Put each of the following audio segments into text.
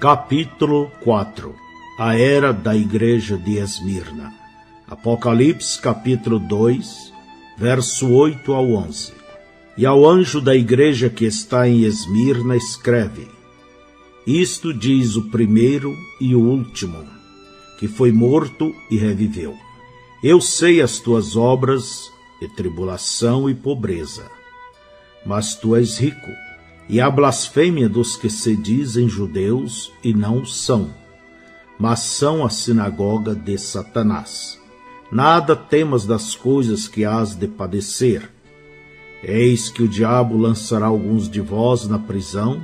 Capítulo 4. A era da igreja de Esmirna. Apocalipse capítulo 2, verso 8 ao 11. E ao anjo da igreja que está em Esmirna escreve: Isto diz o primeiro e o último, que foi morto e reviveu. Eu sei as tuas obras, e tribulação e pobreza, mas tu és rico, e a blasfêmia dos que se dizem judeus e não são, mas são a sinagoga de Satanás. Nada temas das coisas que hás de padecer. Eis que o diabo lançará alguns de vós na prisão,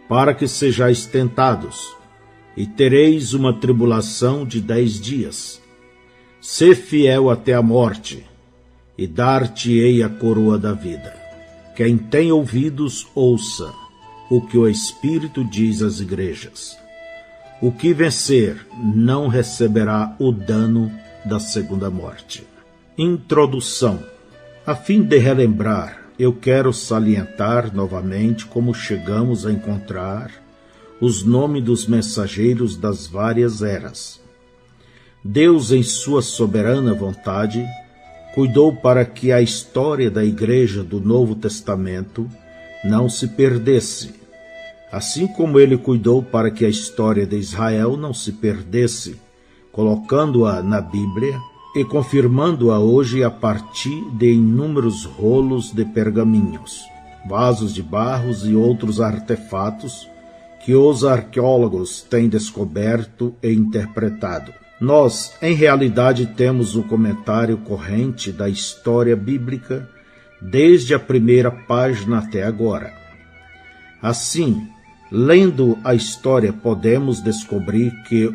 para que sejais tentados, e tereis uma tribulação de 10 dias. Sê fiel até a morte, e dar-te-ei a coroa da vida. Quem tem ouvidos, ouça o que o Espírito diz às igrejas. O que vencer não receberá o dano da segunda morte. Introdução. A fim de relembrar, eu quero salientar novamente como chegamos a encontrar os nomes dos mensageiros das várias eras. Deus, em sua soberana vontade, cuidou para que a história da Igreja do Novo Testamento não se perdesse, assim como ele cuidou para que a história de Israel não se perdesse, colocando-a na Bíblia e confirmando-a hoje a partir de inúmeros rolos de pergaminhos, vasos de barros e outros artefatos que os arqueólogos têm descoberto e interpretado. Nós, em realidade, temos o comentário corrente da história bíblica desde a primeira página até agora. Assim, lendo a história, podemos descobrir que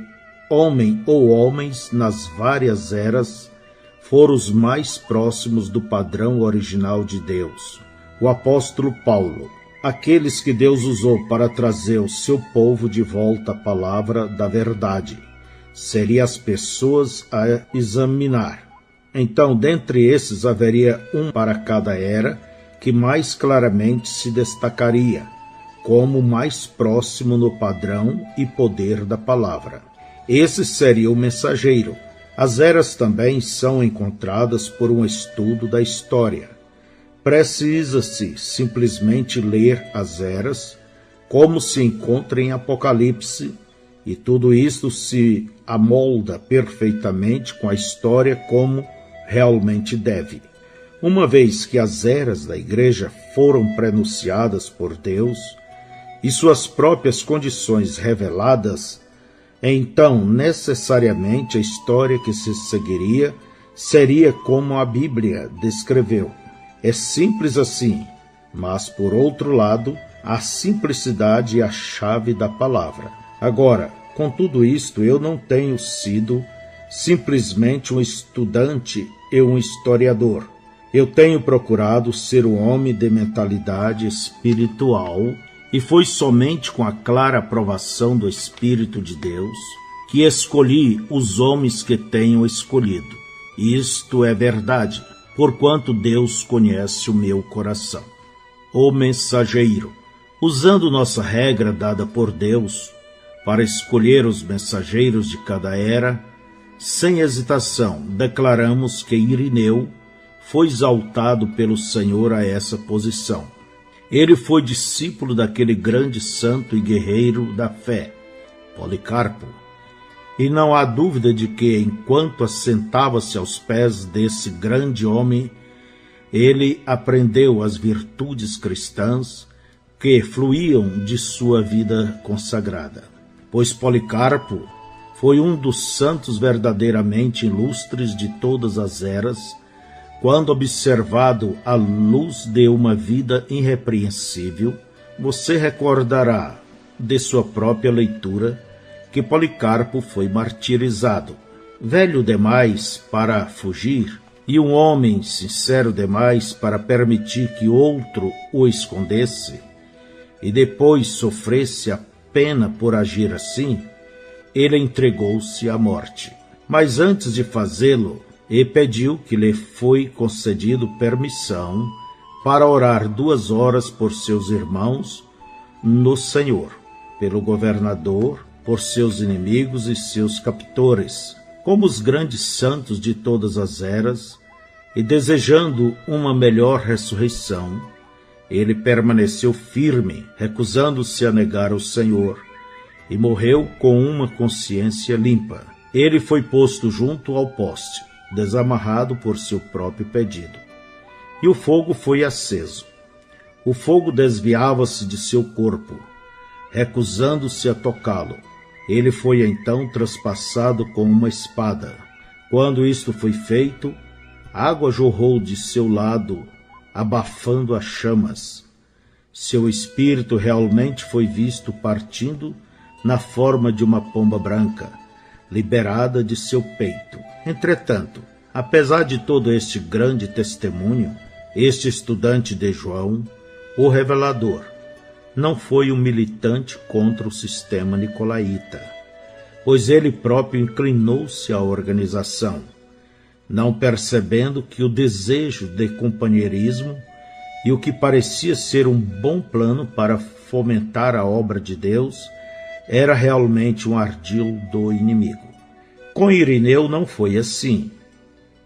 homem ou homens nas várias eras foram os mais próximos do padrão original de Deus. O apóstolo Paulo, aqueles que Deus usou para trazer o seu povo de volta à palavra da verdade, seriam as pessoas a examinar. Então, dentre esses, haveria um para cada era que mais claramente se destacaria como mais próximo no padrão e poder da palavra. Esse seria o mensageiro. As eras também são encontradas por um estudo da história. Precisa-se simplesmente ler as eras, como se encontra em Apocalipse, e tudo isso se amolda perfeitamente com a história como realmente deve. Uma vez que as eras da igreja foram prenunciadas por Deus e suas próprias condições reveladas, então necessariamente a história que se seguiria seria como a Bíblia descreveu. É simples assim, mas por outro lado, a simplicidade é a chave da palavra. Agora, com tudo isto, eu não tenho sido simplesmente um estudante e um historiador. Eu tenho procurado ser um homem de mentalidade espiritual, e foi somente com a clara aprovação do Espírito de Deus que escolhi os homens que tenho escolhido. Isto é verdade, porquanto Deus conhece o meu coração. O mensageiro. Usando nossa regra dada por Deus para escolher os mensageiros de cada era, sem hesitação, declaramos que Irineu foi exaltado pelo Senhor a essa posição. Ele foi discípulo daquele grande santo e guerreiro da fé, Policarpo, e não há dúvida de que, enquanto assentava-se aos pés desse grande homem, ele aprendeu as virtudes cristãs que fluíam de sua vida consagrada. Pois Policarpo foi um dos santos verdadeiramente ilustres de todas as eras, quando observado à luz de uma vida irrepreensível. Você recordará de sua própria leitura que Policarpo foi martirizado. Velho demais para fugir e um homem sincero demais para permitir que outro o escondesse e depois sofresse a pena por agir assim, ele entregou-se à morte. Mas antes de fazê-lo, ele pediu que lhe foi concedido permissão para orar 2 horas por seus irmãos no Senhor. pelo governador, por seus inimigos e seus captores, como os grandes santos de todas as eras, e desejando uma melhor ressurreição, ele permaneceu firme, recusando-se a negar o Senhor, e morreu com uma consciência limpa. Ele foi posto junto ao poste, desamarrado por seu próprio pedido. E o fogo foi aceso. O fogo desviava-se de seu corpo, recusando-se a tocá-lo. Ele foi então traspassado com uma espada. Quando isto foi feito, água jorrou de seu lado, abafando as chamas. Seu espírito realmente foi visto partindo na forma de uma pomba branca, liberada de seu peito. Entretanto, apesar de todo este grande testemunho, este estudante de João, o revelador, não foi um militante contra o sistema nicolaíta, pois ele próprio inclinou-se à organização, não percebendo que o desejo de companheirismo e o que parecia ser um bom plano para fomentar a obra de Deus era realmente um ardil do inimigo. Com Irineu não foi assim.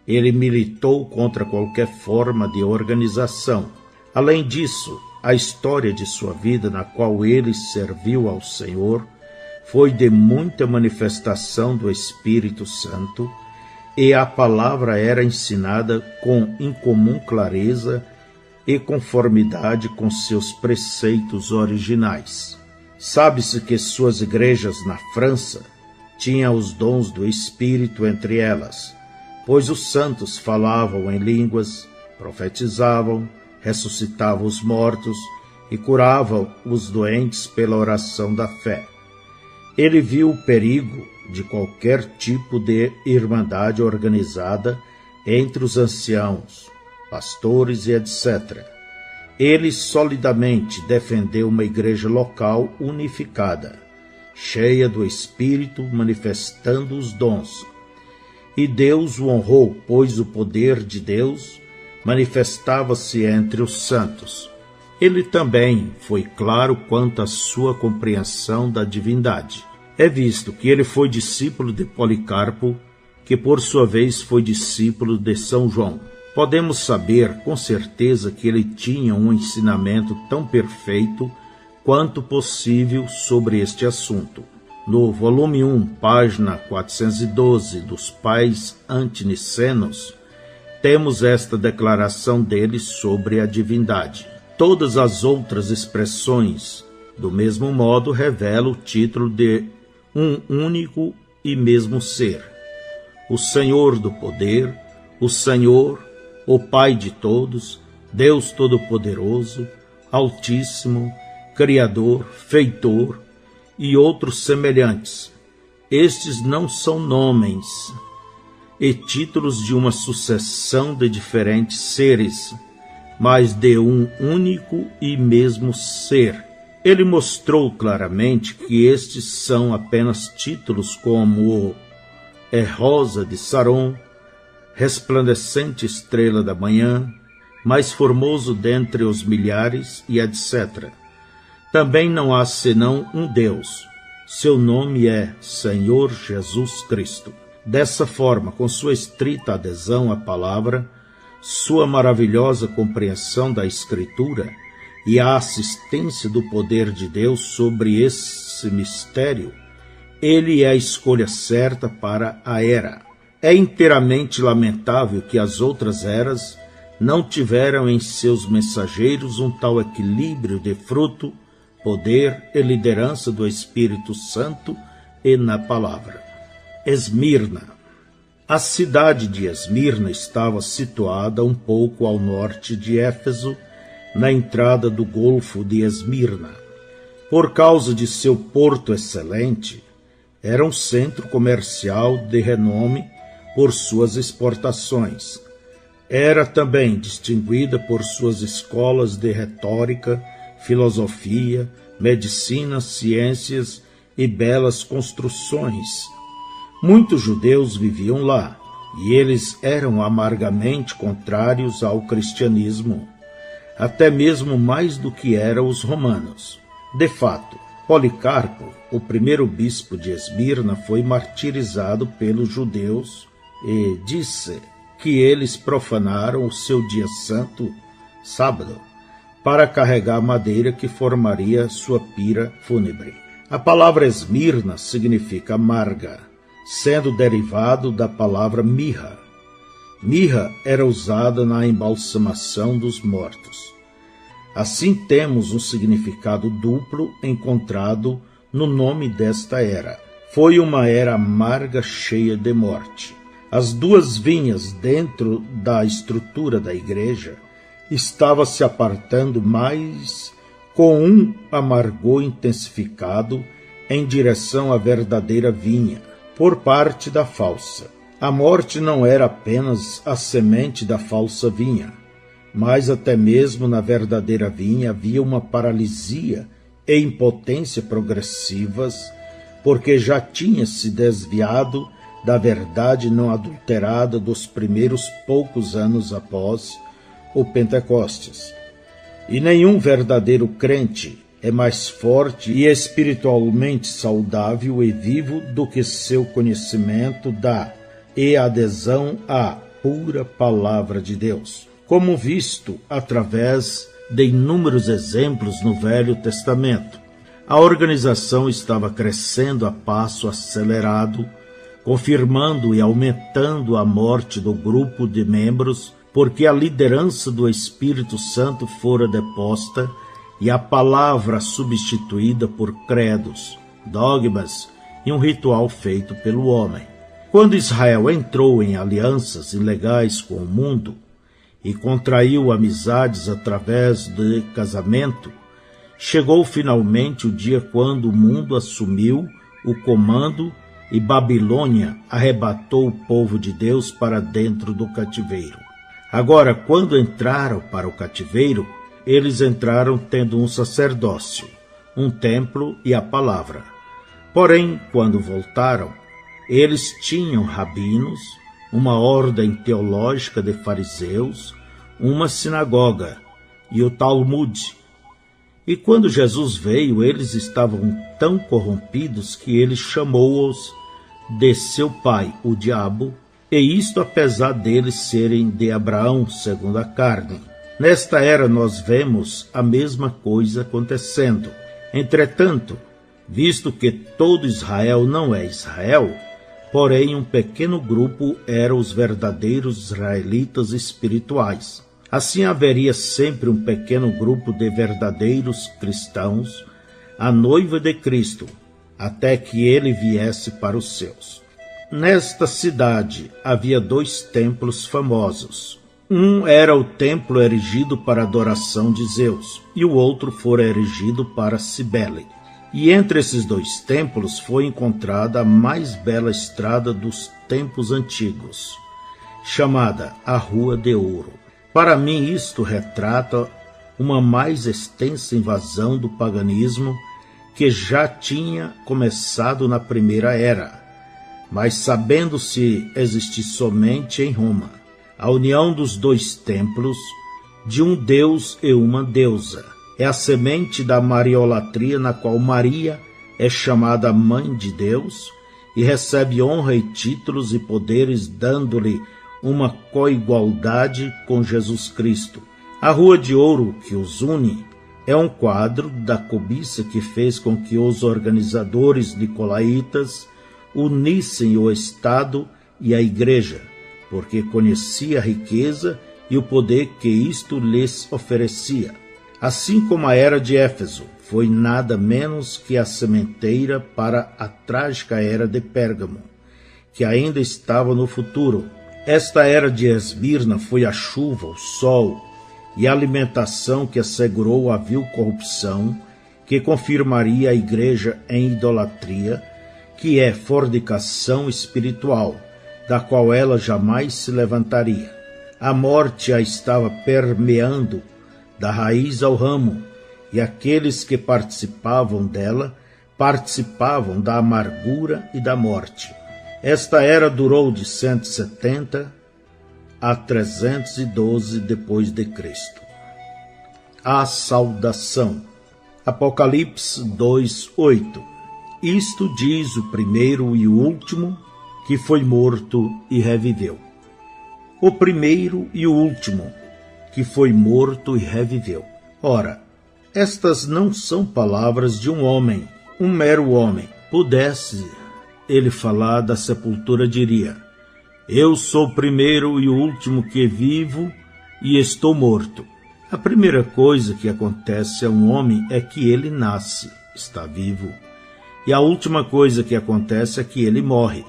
Ele militou contra qualquer forma de organização. Além disso, a história de sua vida, na qual ele serviu ao Senhor, foi de muita manifestação do Espírito Santo, e a palavra era ensinada com incomum clareza e conformidade com seus preceitos originais. Sabe-se que suas igrejas na França tinham os dons do Espírito entre elas, pois os santos falavam em línguas, profetizavam, ressuscitavam os mortos e curavam os doentes pela oração da fé. Ele viu o perigo de qualquer tipo de irmandade organizada entre os anciãos, pastores e etc. Ele solidamente defendeu uma igreja local unificada, cheia do Espírito, manifestando os dons. E Deus o honrou, pois o poder de Deus manifestava-se entre os santos. Ele também foi claro quanto à sua compreensão da divindade. É visto que ele foi discípulo de Policarpo, que por sua vez foi discípulo de São João. Podemos saber com certeza que ele tinha um ensinamento tão perfeito quanto possível sobre este assunto. No volume 1, página 412 dos Pais Antinicenos, temos esta declaração dele sobre a divindade. Todas as outras expressões, do mesmo modo, revelam o título de um único e mesmo ser. O Senhor do poder, o Senhor, o Pai de todos, Deus Todo-Poderoso, Altíssimo, Criador, Feitor e outros semelhantes. Estes não são nomes e títulos de uma sucessão de diferentes seres, mas de um único e mesmo ser. Ele mostrou claramente que estes são apenas títulos como o Rosa de Saron, resplandecente estrela da manhã, mais formoso dentre os milhares e etc. Também não há senão um Deus. Seu nome é Senhor Jesus Cristo. Dessa forma, com sua estrita adesão à palavra, sua maravilhosa compreensão da Escritura e a assistência do poder de Deus sobre esse mistério, ele é a escolha certa para a era. É inteiramente lamentável que as outras eras não tiveram em seus mensageiros um tal equilíbrio de fruto, poder e liderança do Espírito Santo e na palavra. Esmirna. A cidade de Esmirna estava situada um pouco ao norte de Éfeso, na entrada do Golfo de Esmirna. Por causa de seu porto excelente, era um centro comercial de renome por suas exportações. Era também distinguida por suas escolas de retórica, filosofia, medicina, ciências e belas construções. Muitos judeus viviam lá, e eles eram amargamente contrários ao cristianismo, até mesmo mais do que eram os romanos. De fato, Policarpo, o primeiro bispo de Esmirna, foi martirizado pelos judeus e disse que eles profanaram o seu dia santo, sábado, para carregar a madeira que formaria sua pira fúnebre. A palavra Esmirna significa amarga, sendo derivado da palavra mirra. Mirra era usada na embalsamação dos mortos. Assim temos um significado duplo encontrado no nome desta era. Foi uma era amarga, cheia de morte. As duas vinhas dentro da estrutura da igreja estavam se apartando mais, com um amargor intensificado em direção à verdadeira vinha, por parte da falsa. A morte não era apenas a semente da falsa vinha, mas até mesmo na verdadeira vinha havia uma paralisia e impotência progressivas, porque já tinha se desviado da verdade não adulterada dos primeiros poucos anos após o Pentecostes. E nenhum verdadeiro crente é mais forte e espiritualmente saudável e vivo do que seu conhecimento e adesão à pura palavra de Deus, como visto através de inúmeros exemplos no Velho Testamento. A organização estava crescendo a passo acelerado, confirmando e aumentando a morte do grupo de membros, porque a liderança do Espírito Santo fora deposta e a palavra substituída por credos, dogmas e um ritual feito pelo homem. Quando Israel entrou em alianças ilegais com o mundo e contraiu amizades através de casamento, chegou finalmente o dia quando o mundo assumiu o comando e Babilônia arrebatou o povo de Deus para dentro do cativeiro. Agora, quando entraram para o cativeiro, eles entraram tendo um sacerdócio, um templo e a palavra. Porém, quando voltaram, eles tinham rabinos, uma ordem teológica de fariseus, uma sinagoga e o Talmud. E quando Jesus veio, eles estavam tão corrompidos que ele chamou-os de seu pai, o diabo, e isto apesar deles serem de Abraão, segundo a carne. Nesta era nós vemos a mesma coisa acontecendo. Entretanto, visto que todo Israel não é Israel, porém um pequeno grupo eram os verdadeiros israelitas espirituais. Assim haveria sempre um pequeno grupo de verdadeiros cristãos, a noiva de Cristo, até que ele viesse para os seus. Nesta cidade havia 2 templos famosos. Um era o templo erigido para a adoração de Zeus, e o outro fora erigido para Cibele. E entre esses 2 templos foi encontrada a mais bela estrada dos tempos antigos, chamada a Rua de Ouro. Para mim isto retrata uma mais extensa invasão do paganismo que já tinha começado na primeira era, mas sabendo-se existir somente em Roma, a união dos 2 templos, de um Deus e uma deusa. É a semente da mariolatria na qual Maria é chamada Mãe de Deus e recebe honra e títulos e poderes, dando-lhe uma coigualdade com Jesus Cristo. A Rua de Ouro que os une é um quadro da cobiça que fez com que os organizadores nicolaítas unissem o Estado e a Igreja, porque conhecia a riqueza e o poder que isto lhes oferecia. Assim como a era de Éfeso foi nada menos que a sementeira para a trágica era de Pérgamo, que ainda estava no futuro. Esta era de Esmirna foi a chuva, o sol e a alimentação que assegurou a vil corrupção, que confirmaria a igreja em idolatria, que é fornicação espiritual, da qual ela jamais se levantaria. A morte a estava permeando da raiz ao ramo, e aqueles que participavam dela participavam da amargura e da morte. Esta era durou de 170 a 312 depois de Cristo. A saudação. Apocalipse 2:8. Isto diz o primeiro e o último, que foi morto e reviveu. O primeiro e o último, que foi morto e reviveu. Ora, estas não são palavras de um homem, um mero homem. Pudesse ele falar da sepultura, diria: eu sou o primeiro e o último que vivo e estou morto. A primeira coisa que acontece a um homem é que ele nasce, está vivo. E a última coisa que acontece é que ele morre.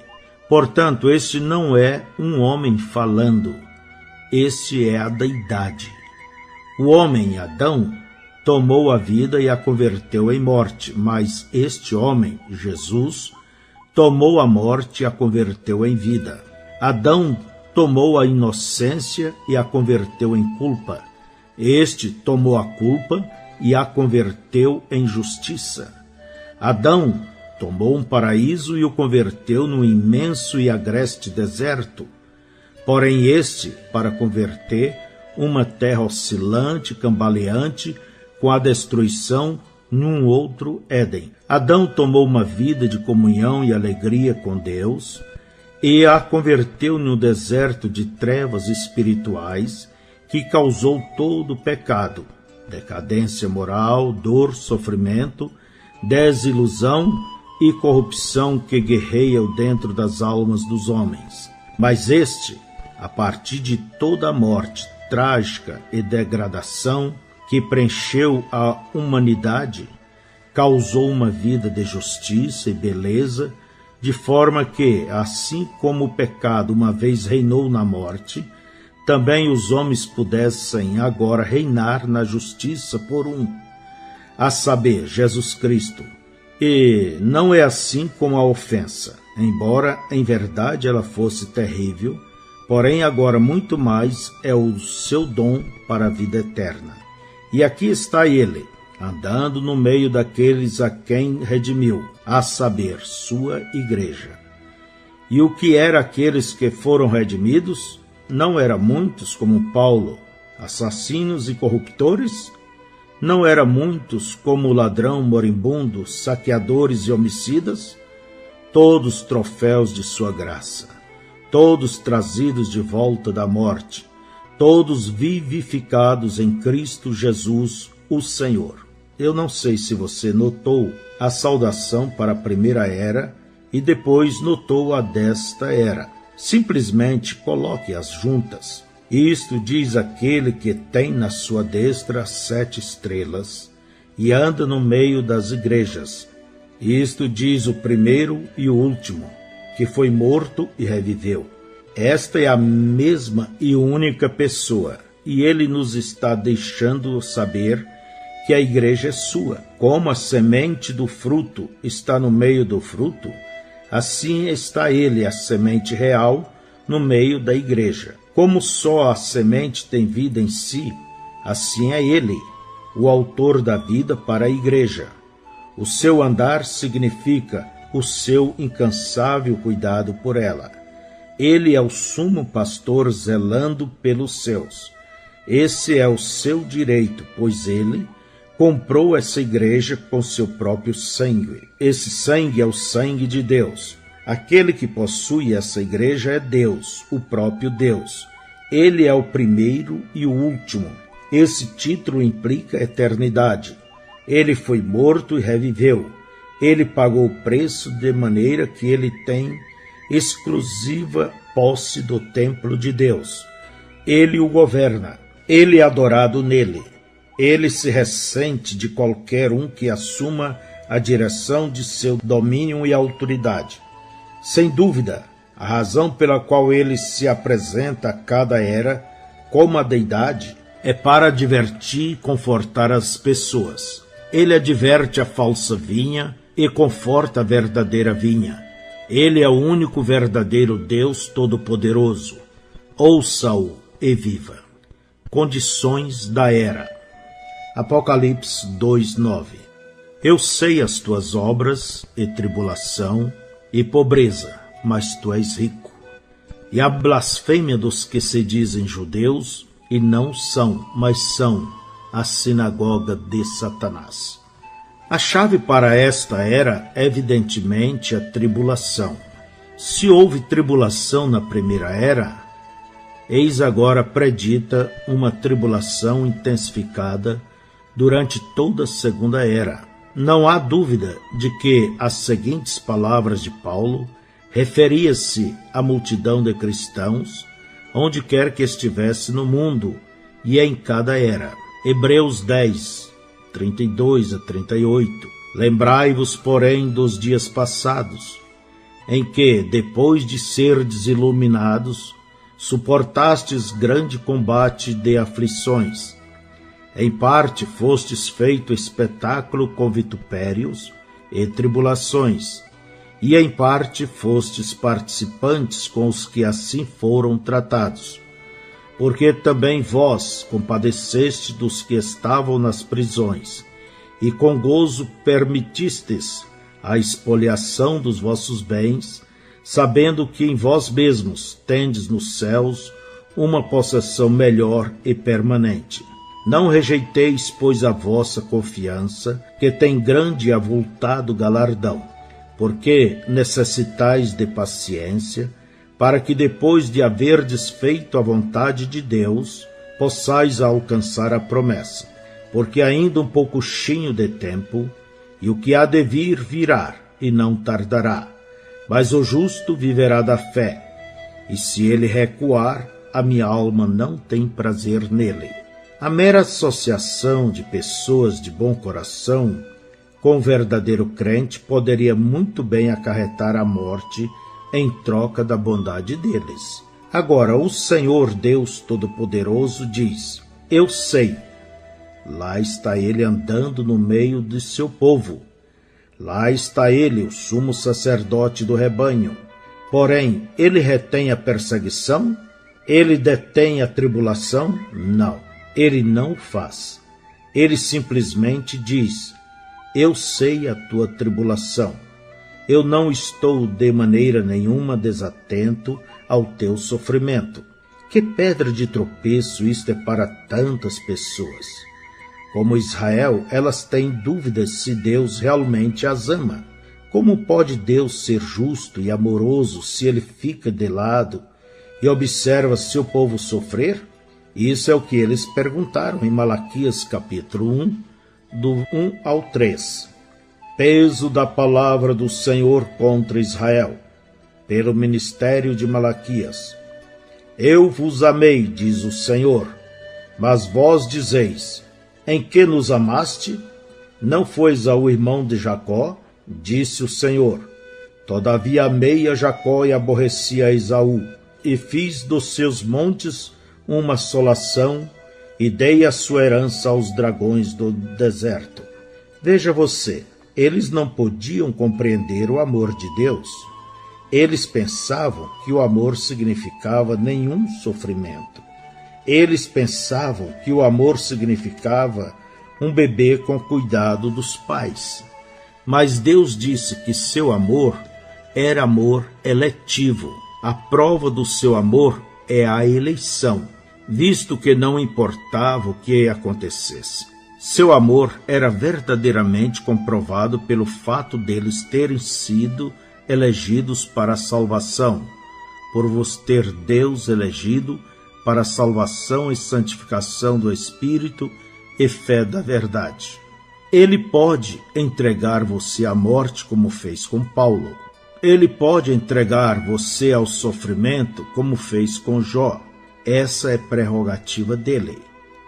Portanto, este não é um homem falando, este é a deidade. O homem, Adão, tomou a vida e a converteu em morte, mas este homem, Jesus, tomou a morte e a converteu em vida. Adão tomou a inocência e a converteu em culpa. Este tomou a culpa e a converteu em justiça. Adão tomou um paraíso e o converteu num imenso e agreste deserto. Porém este, para converter uma terra oscilante, cambaleante, com a destruição num outro Éden. Adão tomou uma vida de comunhão e alegria com Deus e a converteu num deserto de trevas espirituais que causou todo o pecado, decadência moral, dor, sofrimento, desilusão e corrupção que guerreiam dentro das almas dos homens. Mas este, a partir de toda a morte trágica e degradação que preencheu a humanidade, causou uma vida de justiça e beleza, de forma que, assim como o pecado uma vez reinou na morte, também os homens pudessem agora reinar na justiça por um, a saber, Jesus Cristo. E não é assim com a ofensa, embora em verdade ela fosse terrível, porém agora muito mais é o seu dom para a vida eterna. E aqui está ele, andando no meio daqueles a quem redimiu, a saber, sua igreja. E o que era aqueles que foram redimidos? Não eram muitos como Paulo, assassinos e corruptores? Não eram muitos como o ladrão moribundo, saqueadores e homicidas? Todos troféus de sua graça, todos trazidos de volta da morte, todos vivificados em Cristo Jesus, o Senhor. Eu não sei se você notou a saudação para a primeira era e depois notou a desta era. Simplesmente coloque-as juntas. Isto diz aquele que tem na sua destra 7 estrelas e anda no meio das igrejas. Isto diz o primeiro e o último, que foi morto e reviveu. Esta é a mesma e única pessoa, e ele nos está deixando saber que a igreja é sua. Como a semente do fruto está no meio do fruto, assim está ele, a semente real, no meio da igreja. Como só a semente tem vida em si, assim é ele, o autor da vida para a igreja. O seu andar significa o seu incansável cuidado por ela. Ele é o sumo pastor zelando pelos seus. Esse é o seu direito, pois ele comprou essa igreja com seu próprio sangue. Esse sangue é o sangue de Deus. Aquele que possui essa igreja é Deus, o próprio Deus. Ele é o primeiro e o último. Esse título implica eternidade. Ele foi morto e reviveu. Ele pagou o preço de maneira que ele tem exclusiva posse do templo de Deus. Ele o governa. Ele é adorado nele. Ele se ressente de qualquer um que assuma a direção de seu domínio e autoridade. Sem dúvida, a razão pela qual ele se apresenta a cada era como a deidade é para divertir e confortar as pessoas. Ele adverte a falsa vinha e conforta a verdadeira vinha. Ele é o único verdadeiro Deus Todo-Poderoso. Ouça-o e viva. Condições da era. Apocalipse 2:9. Eu sei as tuas obras e tribulação e pobreza, mas tu és rico. E a blasfêmia dos que se dizem judeus e não são, mas são a sinagoga de Satanás. A chave para esta era, evidentemente, a tribulação. Se houve tribulação na primeira era, eis agora predita uma tribulação intensificada durante toda a segunda era. Não há dúvida de que as seguintes palavras de Paulo referia-se à multidão de cristãos, onde quer que estivesse no mundo e em cada era. Hebreus 10, 32 a 38. Lembrai-vos, porém, dos dias passados, em que, depois de serdes iluminados, suportastes grande combate de aflições. Em parte fostes feito espetáculo com vitupérios e tribulações, e em parte fostes participantes com os que assim foram tratados. Porque também vós compadeceste dos que estavam nas prisões, e com gozo permitistes a expoliação dos vossos bens, sabendo que em vós mesmos tendes nos céus uma possessão melhor e permanente. Não rejeiteis, pois, a vossa confiança, que tem grande e avultado galardão, porque necessitais de paciência, para que depois de haverdes feito a vontade de Deus, possais alcançar a promessa. Porque ainda um pouquinho de tempo, e o que há de vir virá, e não tardará. Mas o justo viverá da fé, e se ele recuar, a minha alma não tem prazer nele. A mera associação de pessoas de bom coração com o verdadeiro crente poderia muito bem acarretar a morte em troca da bondade deles. Agora, o Senhor Deus Todo-Poderoso diz: eu sei. Lá está ele andando no meio de seu povo. Lá está ele, o sumo sacerdote do rebanho. Porém, ele retém a perseguição? Ele detém a tribulação? Não, ele não o faz. Ele simplesmente diz: eu sei a tua tribulação. Eu não estou de maneira nenhuma desatento ao teu sofrimento. Que pedra de tropeço isto é para tantas pessoas. Como Israel, elas têm dúvidas se Deus realmente as ama. Como pode Deus ser justo e amoroso se ele fica de lado e observa seu povo sofrer? Isso é o que eles perguntaram em Malaquias capítulo 1, do 1 ao 3. Peso da palavra do Senhor contra Israel, pelo ministério de Malaquias. Eu vos amei, diz o Senhor, mas vós dizeis: em que nos amaste? Não fois ao irmão de Jacó? Disse o Senhor: todavia amei a Jacó e aborreci a Esaú, e fiz dos seus montes uma assolação, e dei a sua herança aos dragões do deserto. Veja você, eles não podiam compreender o amor de Deus. Eles pensavam que o amor significava nenhum sofrimento. Eles pensavam que o amor significava um bebê com cuidado dos pais. Mas Deus disse que seu amor era amor eletivo. A prova do seu amor é a eleição, visto que não importava o que acontecesse. Seu amor era verdadeiramente comprovado pelo fato deles terem sido elegidos para a salvação, por vos ter Deus elegido para a salvação e santificação do Espírito e fé da verdade. Ele pode entregar você à morte como fez com Paulo. Ele pode entregar você ao sofrimento como fez com Jó. Essa é prerrogativa dele.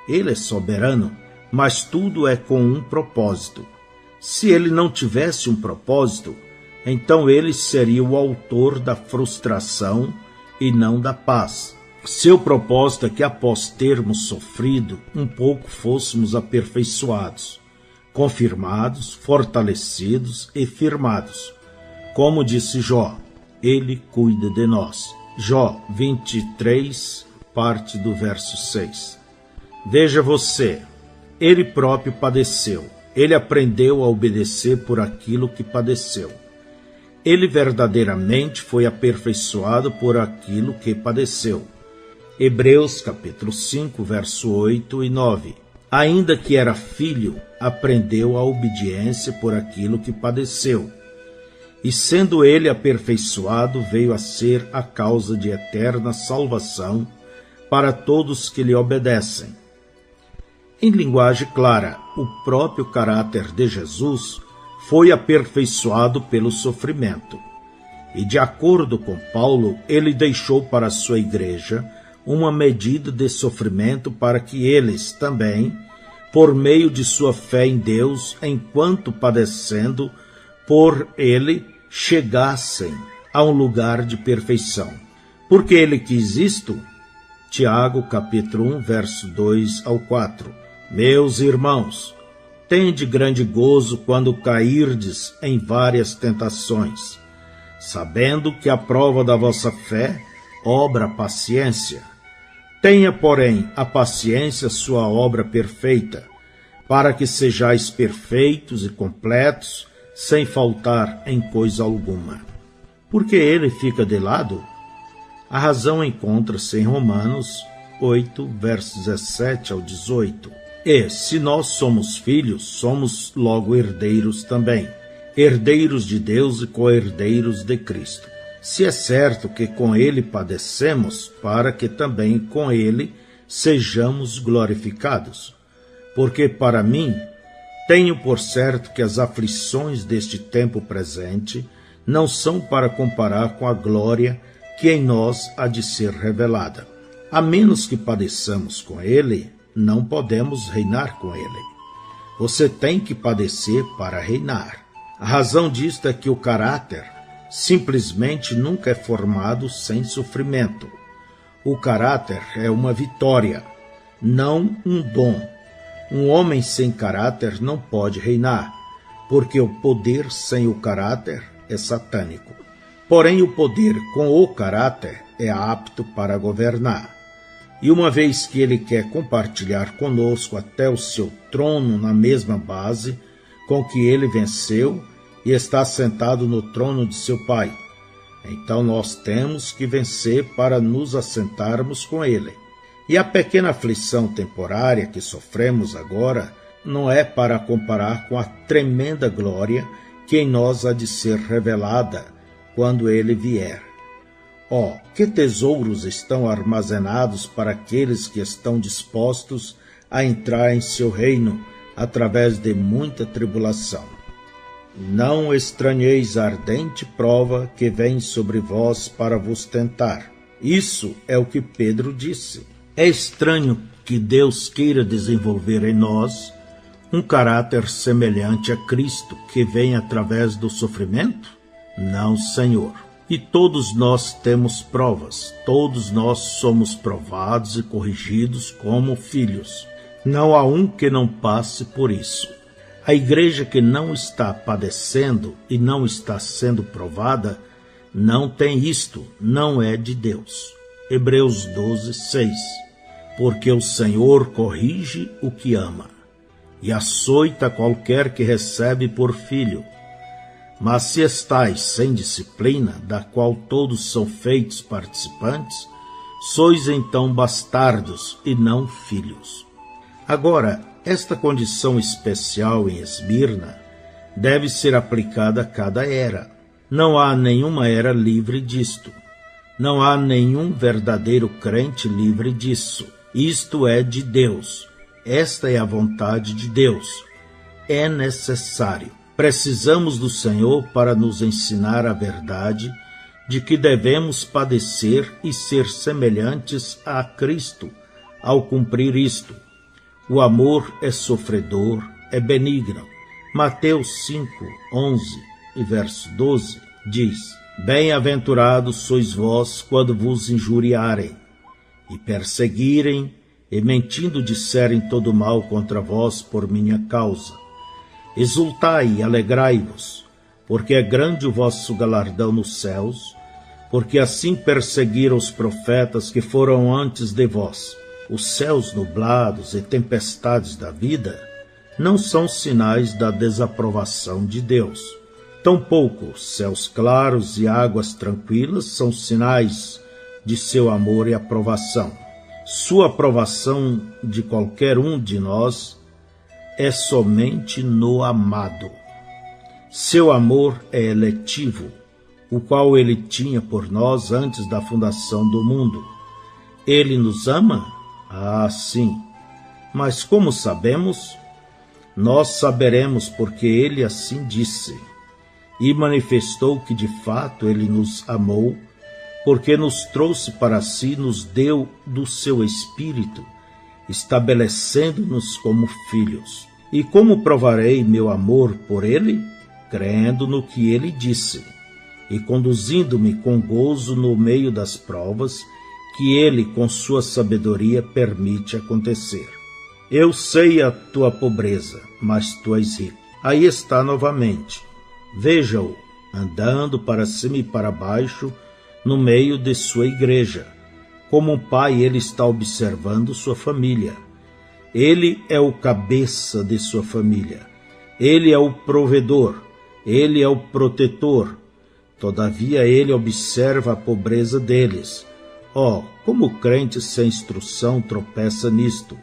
Ele é soberano, mas tudo é com um propósito. Se ele não tivesse um propósito, então ele seria o autor da frustração e não da paz. Seu propósito é que, após termos sofrido, um pouco fôssemos aperfeiçoados, confirmados, fortalecidos e firmados. Como disse Jó, ele cuida de nós. Jó 23, parte do verso 6. Veja você, ele próprio padeceu. Ele aprendeu a obedecer por aquilo que padeceu. Ele verdadeiramente foi aperfeiçoado por aquilo que padeceu. Hebreus capítulo 5, verso 8 e 9. ainda que era filho, aprendeu a obediência por aquilo que padeceu. E sendo ele aperfeiçoado, veio a ser a causa de eterna salvação para todos que lhe obedecem. Em linguagem clara, o próprio caráter de Jesus foi aperfeiçoado pelo sofrimento. E de acordo com Paulo, ele deixou para a sua igreja uma medida de sofrimento para que eles também, por meio de sua fé em Deus, enquanto padecendo por ele, chegassem a um lugar de perfeição. Porque ele quis isto? Tiago, capítulo 1, verso 2 ao 4. Meus irmãos, tende grande gozo quando cairdes em várias tentações, sabendo que a prova da vossa fé obra paciência. Tenha, porém, a paciência sua obra perfeita, para que sejais perfeitos e completos, sem faltar em coisa alguma. Por que ele fica de lado? A razão encontra-se em Romanos 8, versos 17 ao 18. E, se nós somos filhos, somos logo herdeiros também, herdeiros de Deus e co-herdeiros de Cristo. Se é certo que com ele padecemos, para que também com ele sejamos glorificados. Porque para mim, tenho por certo que as aflições deste tempo presente não são para comparar com a glória que em nós há de ser revelada. A menos que padeçamos com ele, não podemos reinar com ele. Você tem que padecer para reinar. A razão disto é que o caráter simplesmente nunca é formado sem sofrimento. O caráter é uma vitória, não um dom. Um homem sem caráter não pode reinar, porque o poder sem o caráter é satânico. Porém, o poder com o caráter é apto para governar. E uma vez que ele quer compartilhar conosco até o seu trono na mesma base com que ele venceu, e está sentado no trono de seu Pai. Então nós temos que vencer para nos assentarmos com ele. E a pequena aflição temporária que sofremos agora não é para comparar com a tremenda glória que em nós há de ser revelada quando ele vier. Oh, que tesouros estão armazenados para aqueles que estão dispostos a entrar em seu reino através de muita tribulação. Não estranheis a ardente prova que vem sobre vós para vos tentar. Isso é o que Pedro disse. É estranho que Deus queira desenvolver em nós um caráter semelhante a Cristo, que vem através do sofrimento? Não, Senhor. E todos nós temos provas, todos nós somos provados e corrigidos como filhos. Não há um que não passe por isso. A igreja que não está padecendo e não está sendo provada, não tem isto, não é de Deus. Hebreus 12, 6. Porque o Senhor corrige o que ama, e açoita qualquer que recebe por filho. Mas se estais sem disciplina, da qual todos são feitos participantes, sois então bastardos e não filhos. Agora, esta condição especial em Esmirna deve ser aplicada a cada era. Não há nenhuma era livre disto. Não há nenhum verdadeiro crente livre disso. Isto é de Deus. Esta é a vontade de Deus. É necessário. Precisamos do Senhor para nos ensinar a verdade de que devemos padecer e ser semelhantes a Cristo ao cumprir isto. O amor é sofredor, é benigno. Mateus 5, 11 e verso 12 diz: Bem-aventurados sois vós quando vos injuriarem, e perseguirem, e mentindo disserem todo mal contra vós por minha causa. Exultai e alegrai-vos, porque é grande o vosso galardão nos céus, porque assim perseguiram os profetas que foram antes de vós. Os céus nublados e tempestades da vida não são sinais da desaprovação de Deus. Tampouco céus claros e águas tranquilas são sinais de seu amor e aprovação. Sua aprovação de qualquer um de nós é somente no amado. Seu amor é eletivo, o qual ele tinha por nós antes da fundação do mundo. Ele nos ama? Ah, sim. Mas como sabemos? Nós saberemos porque ele assim disse, e manifestou que de fato ele nos amou, porque nos trouxe para si, nos deu do seu Espírito, estabelecendo-nos como filhos. E como provarei meu amor por ele? Crendo no que ele disse, e conduzindo-me com gozo no meio das provas que ele, com sua sabedoria, permite acontecer. Eu sei a tua pobreza, mas tu és rico. Aí está novamente. Veja-o, andando para cima e para baixo, no meio de sua igreja. Como um pai, ele está observando sua família. Ele é o cabeça de sua família. Ele é o provedor. Ele é o protetor. Todavia ele observa a pobreza deles. Como o crente sem instrução tropeça nisto?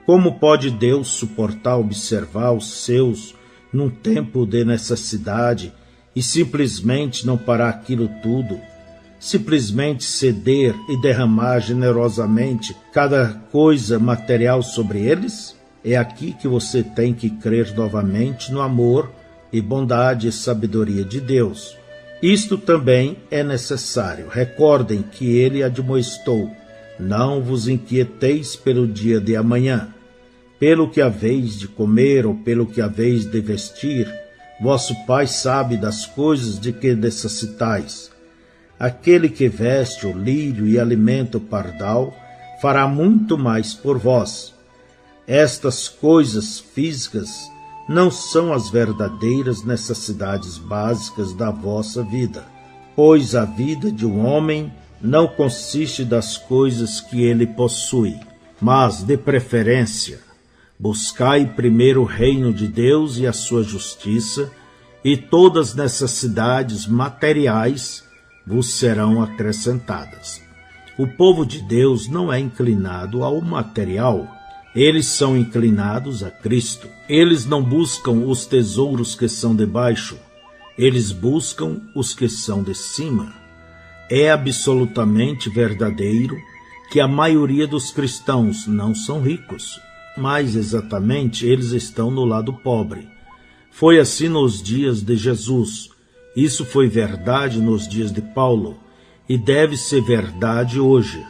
Como pode Deus suportar observar os seus num tempo de necessidade e simplesmente não parar aquilo tudo? Simplesmente ceder e derramar generosamente cada coisa material sobre eles? É aqui que você tem que crer novamente no amor e bondade e sabedoria de Deus. Isto também é necessário. Recordem que ele admoestou: não vos inquieteis pelo dia de amanhã, pelo que haveis de comer ou pelo que haveis de vestir. Vosso Pai sabe das coisas de que necessitais. Aquele que veste o lírio e alimenta o pardal fará muito mais por vós. Estas coisas físicas não são as verdadeiras necessidades básicas da vossa vida, pois a vida de um homem não consiste das coisas que ele possui, mas, de preferência, buscai primeiro o reino de Deus e a sua justiça, e todas as necessidades materiais vos serão acrescentadas. O povo de Deus não é inclinado ao material, eles são inclinados a Cristo. Eles não buscam os tesouros que são de baixo, eles buscam os que são de cima. É absolutamente verdadeiro que a maioria dos cristãos não são ricos, mas exatamente eles estão no lado pobre. Foi assim nos dias de Jesus. Isso foi verdade nos dias de Paulo e deve ser verdade hoje.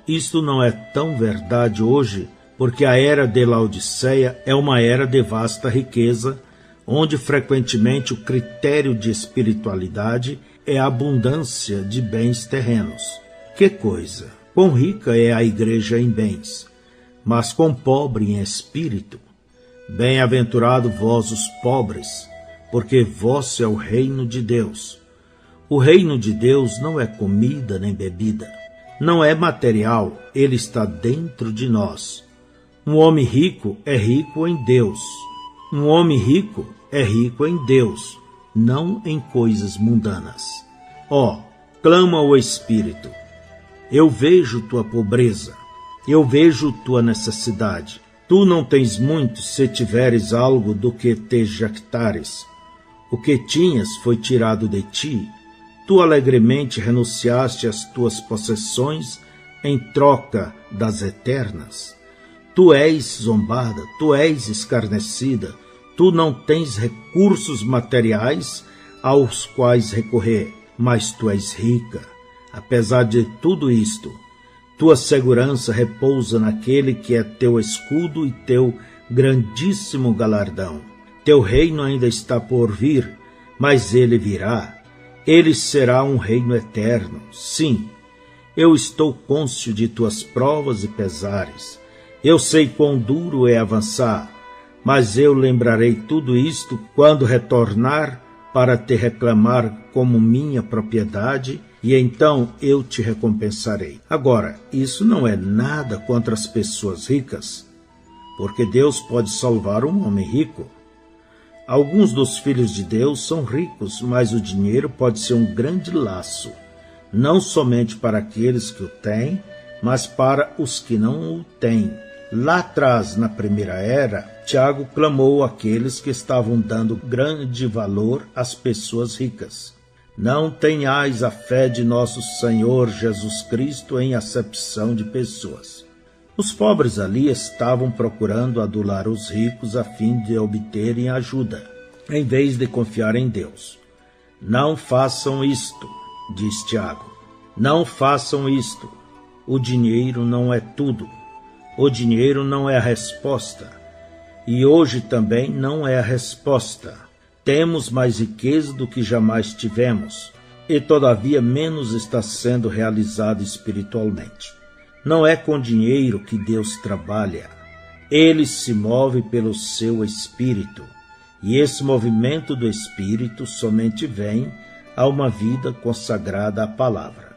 Isto não é tão verdade hoje porque a era de Laodiceia é uma era de vasta riqueza, onde frequentemente o critério de espiritualidade é a abundância de bens terrenos. Que coisa! Quão rica é a igreja em bens, mas quão pobre em espírito! Bem-aventurado vós os pobres, porque vosso é o reino de Deus. O reino de Deus não é comida nem bebida, não é material, ele está dentro de nós. Um homem rico é rico em Deus. Um homem rico é rico em Deus, não em coisas mundanas. Clama o Espírito. Eu vejo tua pobreza, eu vejo tua necessidade. Tu não tens muito se tiveres algo do que te jactares. O que tinhas foi tirado de ti. Tu alegremente renunciaste às tuas possessões em troca das eternas. Tu és zombada, tu és escarnecida, tu não tens recursos materiais aos quais recorrer, mas tu és rica. Apesar de tudo isto, tua segurança repousa naquele que é teu escudo e teu grandíssimo galardão. Teu reino ainda está por vir, mas ele virá. Ele será um reino eterno. Sim, eu estou cônscio de tuas provas e pesares. Eu sei quão duro é avançar, mas eu lembrarei tudo isto quando retornar para te reclamar como minha propriedade, e então eu te recompensarei. Agora, isso não é nada contra as pessoas ricas, porque Deus pode salvar um homem rico. Alguns dos filhos de Deus são ricos, mas o dinheiro pode ser um grande laço, não somente para aqueles que o têm, mas para os que não o têm. Lá atrás, na primeira era, Tiago clamou àqueles que estavam dando grande valor às pessoas ricas. Não tenhais a fé de nosso Senhor Jesus Cristo em acepção de pessoas. Os pobres ali estavam procurando adular os ricos a fim de obterem ajuda, em vez de confiar em Deus. Não façam isto, diz Tiago. Não façam isto. O dinheiro não é tudo. O dinheiro não é a resposta. E hoje também não é a resposta. Temos mais riqueza do que jamais tivemos, e todavia menos está sendo realizado espiritualmente. Não é com dinheiro que Deus trabalha. Ele se move pelo seu Espírito, e esse movimento do Espírito somente vem a uma vida consagrada à palavra.